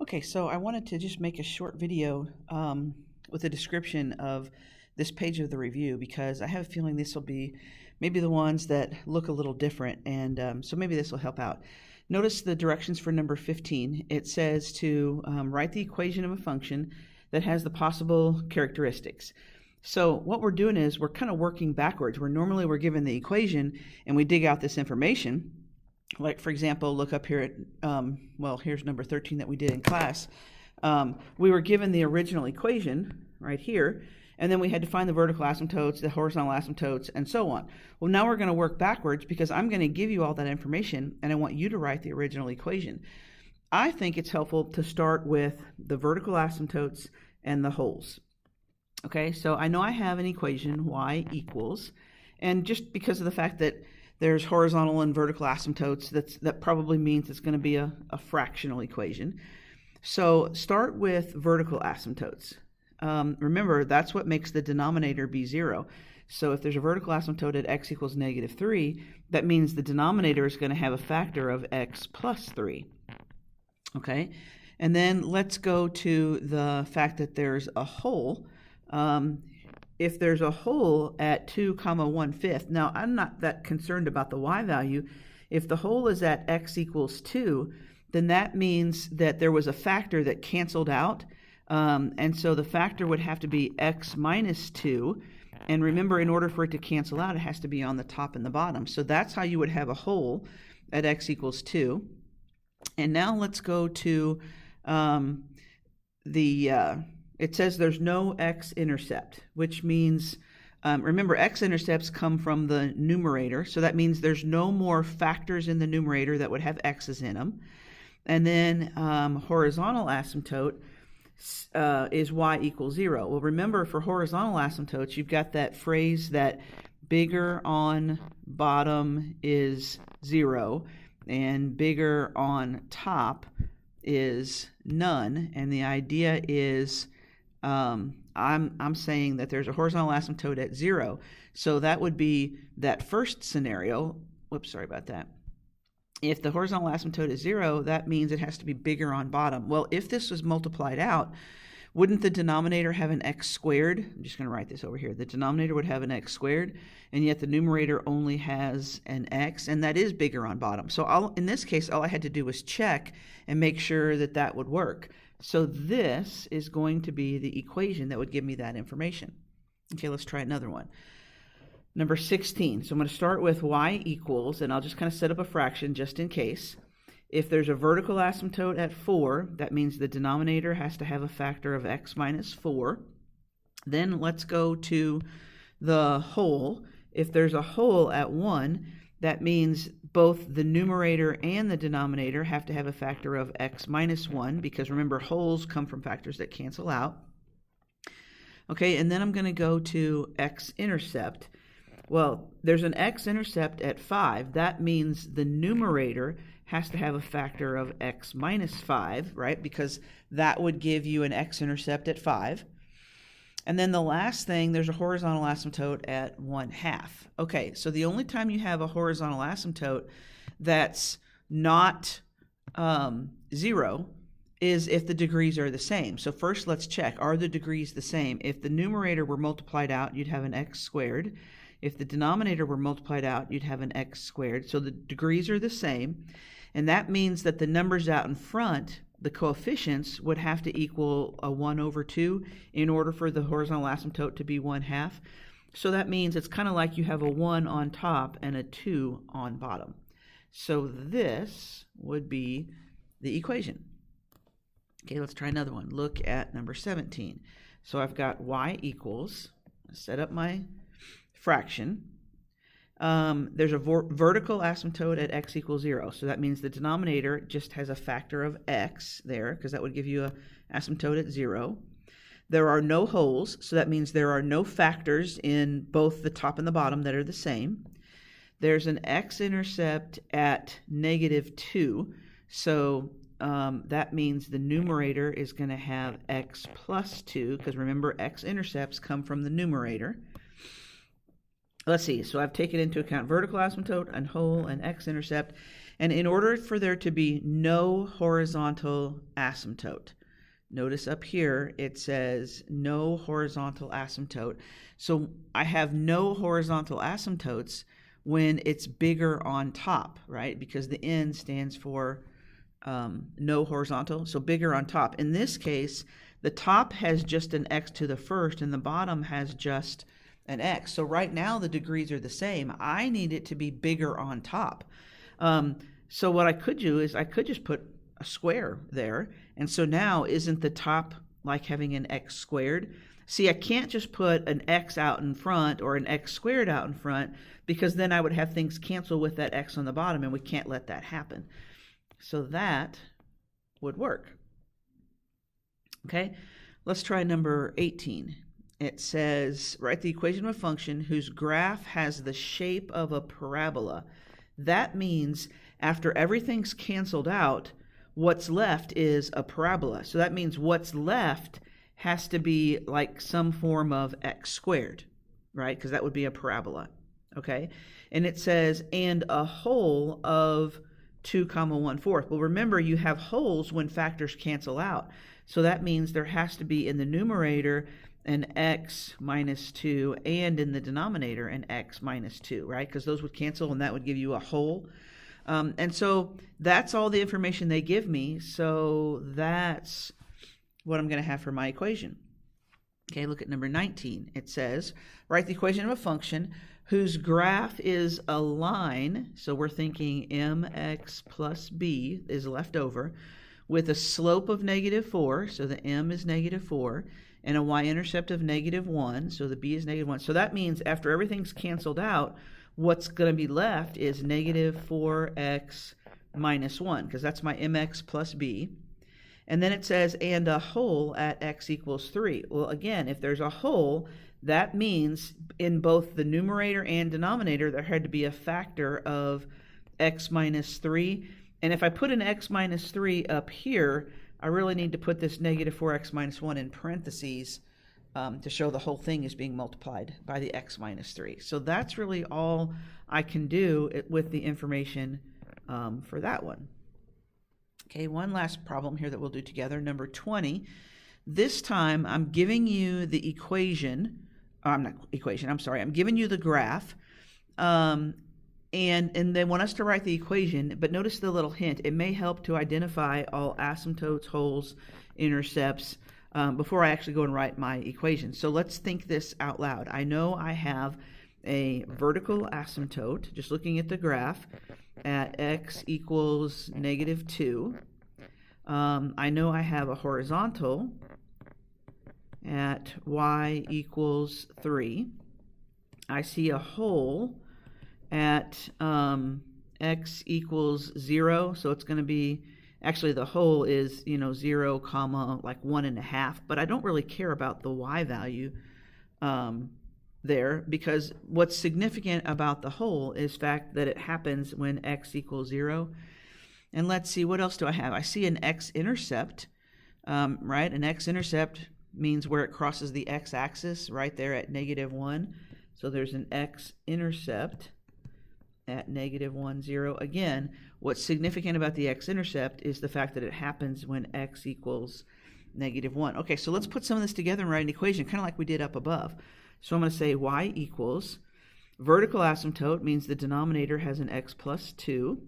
Okay, so I wanted to just make a short video with a description of this page of the review because I have a feeling this will be maybe the ones that look a little different, and so maybe this will help out. Notice the directions for number 15. It says to write the equation of a function that has the possible characteristics. So what we're doing is we're kind of working backwards, where normally we're given the equation and we dig out this information. Like, for example, look up here at, well, here's number 13 that we did in class. We were given the original equation right here, and then we had to find the vertical asymptotes, the horizontal asymptotes, and so on. Well, now we're going to work backwards because I'm going to give you all that information, and I want you to write the original equation. I think it's helpful to start with the vertical asymptotes and the holes. Okay, so I know I have an equation, y equals, and just because of the fact that there's horizontal and vertical asymptotes, that probably means it's going to be a fractional equation. So start with vertical asymptotes. Remember, that's what makes the denominator be 0. So if there's a vertical asymptote at x equals -3, that means the denominator is going to have a factor of x plus 3. Okay, and then let's go to the fact that there's a hole. If there's a hole at 2, 1/5, now I'm not that concerned about the y value. If the hole is at x equals 2, then that means that there was a factor that canceled out, and so the factor would have to be x minus 2, and remember, in order for it to cancel out, it has to be on the top and the bottom. So that's how you would have a hole at x equals 2. And now let's go to it says there's no x-intercept, which means, remember, x-intercepts come from the numerator, so that means there's no more factors in the numerator that would have x's in them. And then horizontal asymptote is y equals 0. Well, remember, for horizontal asymptotes, you've got that phrase that bigger on bottom is 0, and bigger on top is none, and the idea is I'm saying that there's a horizontal asymptote at 0, so that would be that first scenario. Whoops, sorry about that. If the horizontal asymptote is 0, that means it has to be bigger on bottom. Well, if this was multiplied out, wouldn't the denominator have an x squared? I'm just going to write this over here. The denominator would have an x squared, and yet the numerator only has an x, and that is bigger on bottom. So in this case, all I had to do was check and make sure that that would work. So this is going to be the equation that would give me that information. Okay, let's try another one. Number 16. So I'm going to start with y equals, and I'll just kind of set up a fraction just in case. If there's a vertical asymptote at 4, that means the denominator has to have a factor of x minus 4. Then let's go to the hole. If there's a hole at 1, that means both the numerator and the denominator have to have a factor of x minus 1, because remember, holes come from factors that cancel out. Okay, and then I'm going to go to x-intercept. Well, there's an x-intercept at 5. That means the numerator has to have a factor of x minus 5, right? Because that would give you an x-intercept at 5. And then the last thing, there's a horizontal asymptote at 1/2. Okay, so the only time you have a horizontal asymptote that's not 0 is if the degrees are the same. So first let's check, are the degrees the same? If the numerator were multiplied out, you'd have an x squared. If the denominator were multiplied out, you'd have an x squared. So the degrees are the same, and that means that the numbers out in front, the coefficients, would have to equal a 1/2 in order for the horizontal asymptote to be 1/2. So that means it's kind of like you have a 1 on top and a 2 on bottom. So this would be the equation. Okay, let's try another one. Look at number 17. So I've got y equals, set up my fraction. There's a vertical asymptote at x equals 0, so that means the denominator just has a factor of x there, because that would give you an asymptote at 0. There are no holes, so that means there are no factors in both the top and the bottom that are the same. There's an x-intercept at -2, so that means the numerator is going to have x plus 2, because remember, x-intercepts come from the numerator. Let's see, so I've taken into account vertical asymptote and hole and x-intercept, And in order for there to be no horizontal asymptote, notice up here it says no horizontal asymptote. So I have no horizontal asymptotes when it's bigger on top, right? Because the N stands for no horizontal, so bigger on top. In this case, the top has just an x to the first and the bottom has just an x. So right now the degrees are the same. I need it to be bigger on top. So what I could do is I could just put a square there. And so now isn't the top like having an x squared? See, I can't just put an x out in front or an x squared out in front, because then I would have things cancel with that x on the bottom, and we can't let that happen. So that would work. Okay, let's try number 18. It says, write the equation of a function whose graph has the shape of a parabola. That means after everything's canceled out, what's left is a parabola. So that means what's left has to be like some form of x squared, right? Because that would be a parabola, okay? And it says, and a whole of 2, 1/4. Well, remember, you have wholes when factors cancel out. So that means there has to be in the numerator an x minus 2 and in the denominator an x minus 2, right? Because those would cancel and that would give you a whole. And so that's all the information they give me. So that's what I'm going to have for my equation. Okay, look at number 19. It says, write the equation of a function whose graph is a line, so we're thinking mx plus b is left over, with a slope of -4, so the m is -4, and a y-intercept of -1, so the b is -1. So that means after everything's canceled out, what's going to be left is -4x minus 1, because that's my mx plus b. And then it says, and a whole at x equals 3. Well, again, if there's a whole, that means in both the numerator and denominator, there had to be a factor of x minus 3. And if I put an x minus 3 up here, I really need to put this -4x minus 1 in parentheses to show the whole thing is being multiplied by the x minus 3. So that's really all I can do with the information for that one. Okay, one last problem here that we'll do together, number 20. This time I'm giving you the equation, I'm giving you the graph, and they want us to write the equation, but notice the little hint. It may help to identify all asymptotes, holes, intercepts, before I actually go and write my equation. So let's think this out loud. I know I have a vertical asymptote, just looking at the graph, at x equals -2. I know I have a horizontal at y equals 3. I see a hole at x equals 0, so it's going to be, actually the hole is 0, like 1.5, but I don't really care about the y value there, because what's significant about the hole is fact that it happens when x equals 0. And let's see, what else do I have? I see an x-intercept, right? An x-intercept means where it crosses the x-axis right there at -1. So there's an x-intercept at -1, 0. Again, what's significant about the x-intercept is the fact that it happens when x equals -1. Okay, so let's put some of this together and write an equation, kind of like we did up above. So I'm going to say y equals, vertical asymptote means the denominator has an x plus 2.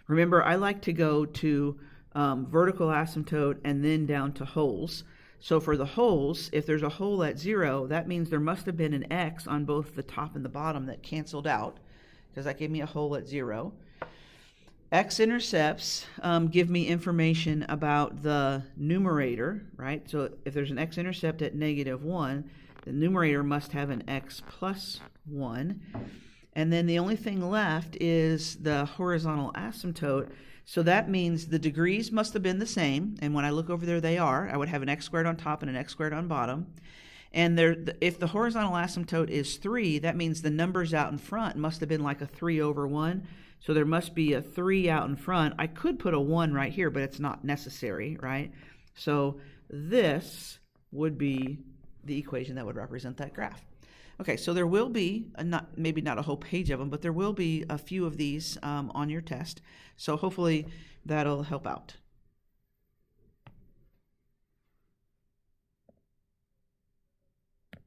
Remember, I like to go to vertical asymptote and then down to holes. So for the holes, if there's a hole at 0, that means there must have been an x on both the top and the bottom that canceled out, because that gave me a hole at 0. X-intercepts give me information about the numerator, right? So if there's an x-intercept at -1, the numerator must have an x plus 1. And then the only thing left is the horizontal asymptote. So that means the degrees must have been the same. And when I look over there, they are. I would have an x squared on top and an x squared on bottom. And if the horizontal asymptote is 3, that means the numbers out in front must have been like a 3/1. So there must be a 3 out in front. I could put a 1 right here, but it's not necessary, right? So this would be the equation that would represent that graph. Okay, so there will be, maybe not a whole page of them, but there will be a few of these on your test. So hopefully that'll help out.